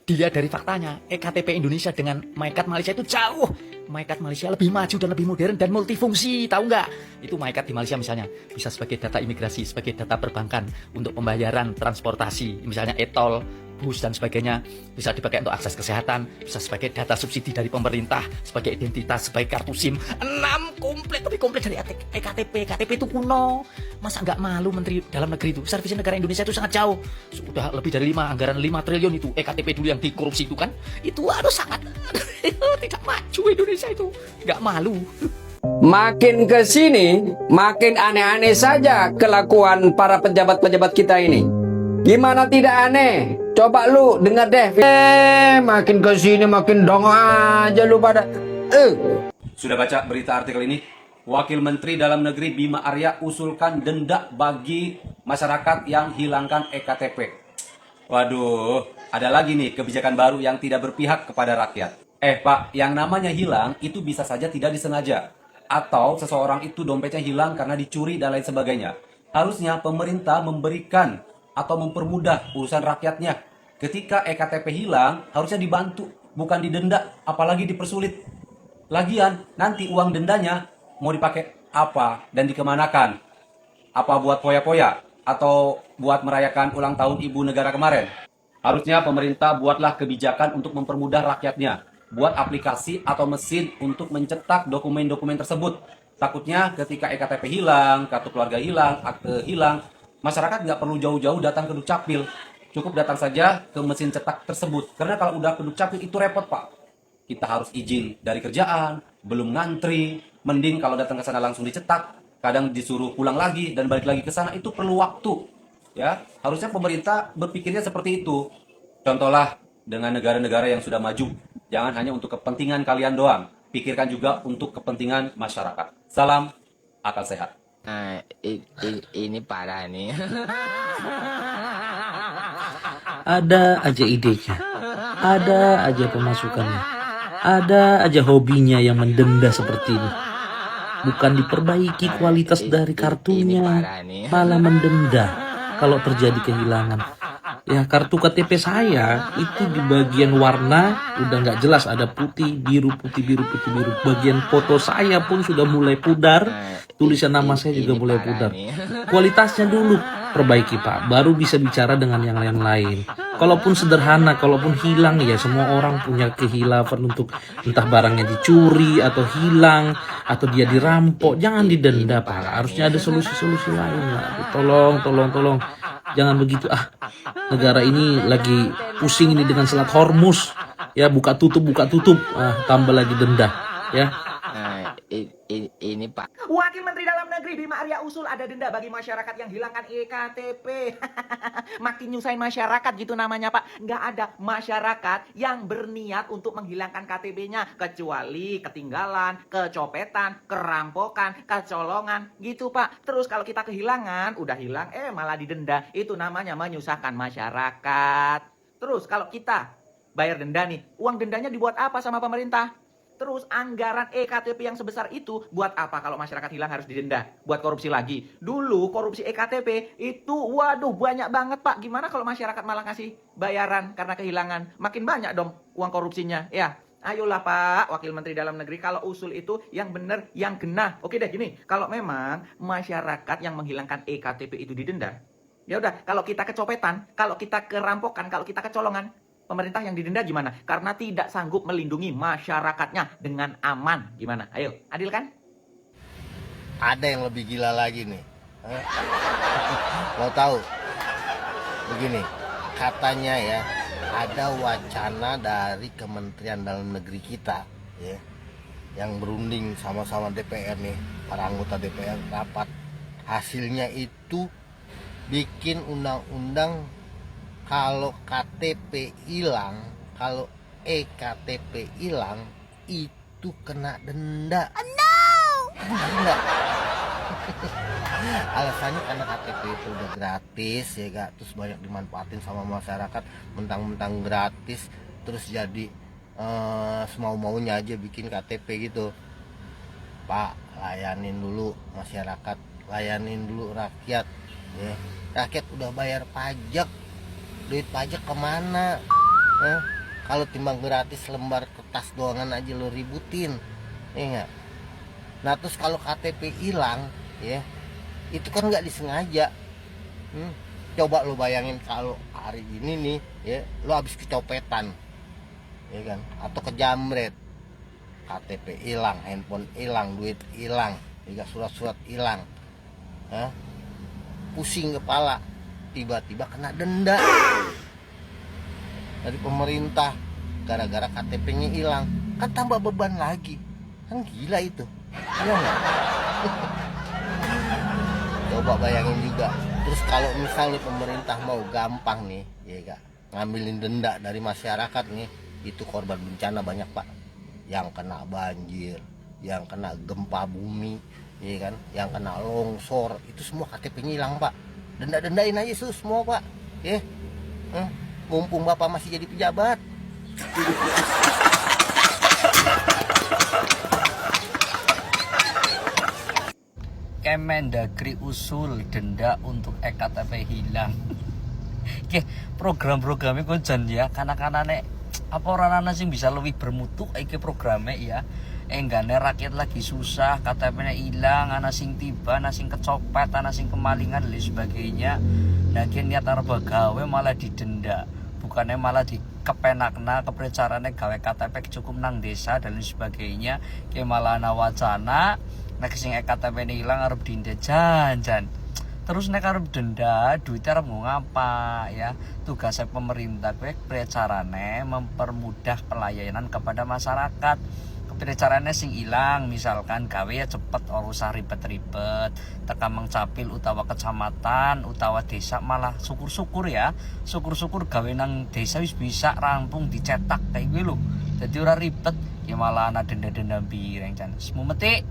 Dilihat dari faktanya, EKTP Indonesia dengan MyCard Malaysia itu jauh. MyCard Malaysia lebih maju dan lebih modern dan multifungsi, tahu nggak? Itu MyCard di Malaysia misalnya bisa sebagai data imigrasi, sebagai data perbankan untuk pembayaran transportasi, misalnya e-tol, bus dan sebagainya, bisa dipakai untuk akses kesehatan, bisa sebagai data subsidi dari pemerintah, sebagai identitas, sebagai kartu SIM. 6 komplit, lebih komplit dari EKTP. EKTP itu kuno. Masa nggak malu Menteri Dalam Negeri itu? Servis negara Indonesia itu sangat jauh. Sudah lebih dari 5, anggaran 5 triliun itu. EKTP dulu yang dikorupsi itu kan, itu harus sangat tidak maju Indonesia itu. Nggak malu. Makin ke sini, makin aneh-aneh saja kelakuan para pejabat-pejabat kita ini. Gimana tidak aneh? Coba lu dengar deh. Makin ke sini makin dong aja lu pada. Sudah baca berita artikel ini? Wakil Menteri Dalam Negeri Bima Arya usulkan denda bagi masyarakat yang hilangkan EKTP. Waduh, ada lagi nih kebijakan baru yang tidak berpihak kepada rakyat. Pak, yang namanya hilang itu bisa saja tidak disengaja. Atau seseorang itu dompetnya hilang karena dicuri dan lain sebagainya. Harusnya pemerintah memberikan atau mempermudah urusan rakyatnya. Ketika EKTP hilang, harusnya dibantu, bukan didenda, apalagi dipersulit. Lagian, nanti uang dendanya mau dipakai apa dan dikemanakan? Apa buat poya-poya? Atau buat merayakan ulang tahun ibu negara kemarin? Harusnya pemerintah buatlah kebijakan untuk mempermudah rakyatnya. Buat aplikasi atau mesin untuk mencetak dokumen-dokumen tersebut. Takutnya ketika EKTP hilang, kartu keluarga hilang, akte hilang, masyarakat nggak perlu jauh-jauh datang ke Dukcapil. Cukup datang saja ke mesin cetak tersebut. Karena kalau udah ke Dukcapil itu repot, Pak. Kita harus izin dari kerjaan, belum ngantri. Mending kalau datang ke sana langsung dicetak. Kadang disuruh pulang lagi dan balik lagi ke sana, itu perlu waktu. Ya, harusnya pemerintah berpikirnya seperti itu. Contohlah dengan negara-negara yang sudah maju. Jangan hanya untuk kepentingan kalian doang. Pikirkan juga untuk kepentingan masyarakat. Salam akal sehat. Ini parah nih. Ada aja idenya, ada aja pemasukannya, ada aja hobinya yang mendenda seperti ini. Bukan diperbaiki kualitas dari kartunya, malah mendenda kalau terjadi kehilangan. Ya, kartu KTP saya itu di bagian warna udah nggak jelas, ada putih, biru, putih, biru, putih, biru. Bagian foto saya pun sudah mulai pudar, tulisan nama saya juga mulai pudar. Kualitasnya dulu perbaiki, Pak, baru bisa bicara dengan yang lain. Kalaupun sederhana, kalaupun hilang, ya semua orang punya kehilafan untuk entah barangnya dicuri atau hilang atau dia dirampok. Jangan didenda, Pak. Harusnya ada solusi-solusi lain lah. Tolong. Jangan begitu. Negara ini lagi pusing ini dengan Selat Hormuz. Ya, buka tutup. Tambah lagi denda. Ya. Ini Pak. Wakil Menteri Dalam Negeri Bima Arya usul ada denda bagi masyarakat yang hilangkan EKTP. Makin nyusahin masyarakat gitu namanya, Pak. Nggak ada masyarakat yang berniat untuk menghilangkan KTP-nya. Kecuali ketinggalan, kecopetan, kerampokan, kecolongan. Gitu, Pak. Terus kalau kita kehilangan, udah hilang, malah didenda. Itu namanya menyusahkan masyarakat. Terus kalau kita bayar denda nih, uang dendanya dibuat apa sama pemerintah? Terus anggaran EKTP yang sebesar itu buat apa kalau masyarakat hilang harus didenda? Buat korupsi lagi. Dulu korupsi EKTP itu waduh banyak banget, Pak. Gimana kalau masyarakat malah ngasih bayaran karena kehilangan? Makin banyak dong uang korupsinya. Ya, ayolah Pak, Wakil Menteri Dalam Negeri, kalau usul itu yang benar, yang genah. Oke deh gini, kalau memang masyarakat yang menghilangkan EKTP itu didenda, ya udah, kalau kita kecopetan, kalau kita kerampokan, kalau kita kecolongan, pemerintah yang didenda gimana? Karena tidak sanggup melindungi masyarakatnya dengan aman. Gimana? Ayo, adil kan? Ada yang lebih gila lagi nih. Mau tahu? Begini, katanya ya, ada wacana dari Kementerian Dalam Negeri kita, ya, yang berunding sama-sama DPR nih, para anggota DPR rapat. Hasilnya itu bikin undang-undang kalau KTP hilang, kalau EKTP hilang, itu kena denda. Gila. Alasannya karena KTP itu udah gratis ya gak, terus banyak dimanfaatin sama masyarakat, mentang-mentang gratis, terus jadi semau-maunya aja bikin KTP gitu. Pak, layanin dulu masyarakat, layanin dulu rakyat ya. Rakyat udah bayar pajak, duit pajak kemana? Kalau timbang gratis lembar kertas doangan aja lo ributin, ya nggak? Nah terus kalau KTP hilang, ya itu kan nggak disengaja. Coba lo bayangin kalau hari ini nih, ya lo habis kecopetan, ya kan? Atau kejamret, KTP hilang, handphone hilang, duit hilang, juga surat-surat hilang, pusing kepala, tiba-tiba kena denda dari pemerintah gara-gara KTP-nya hilang, kan tambah beban lagi, kan gila itu, iya nggak? Coba bayangin juga. Terus kalau misalnya pemerintah mau gampang nih, ya gak, ngambilin denda dari masyarakat nih, itu korban bencana banyak pak, yang kena banjir, yang kena gempa bumi, ya kan, yang kena longsor, itu semua KTP-nya hilang pak. Denda-dendain aja semua pak, ya. Mumpung bapak masih jadi pejabat. Kemendagri usul denda untuk EKTP hilang. Oke, program-programnya kok jan ya, kanak-kanane apa orang sing bisa lebih bermutu iki programnya ya. Enggane rakyat lagi susah, KTP-nya hilang, ana sing tiba, ana sing kecopet, ana sing kemalingan dan sebagainya. Nah, niat arep gawe malah didenda. Bukannya malah dikepenakna keprecarane gawe KTP cukup nang desa dan lain sebagainya. Ki malah ana wacana nek sing KTP ini hilang arep denda jan. Terus nek arep denda, duitnya arep ngapa ya? Tugasnya pemerintah kuwi precarane mempermudah pelayanan kepada masyarakat. Keprecarane sing ilang misalkan gawe ya cepet, ora usah ribet-ribet. Tekan mengcapil utawa kecamatan utawa desa malah syukur-syukur ya. Syukur-syukur gawe nang desa wis bisa rampung dicetak kayak gue lho. Jadi ora ribet ya malah ana denda-denda bireng jan. Semumeti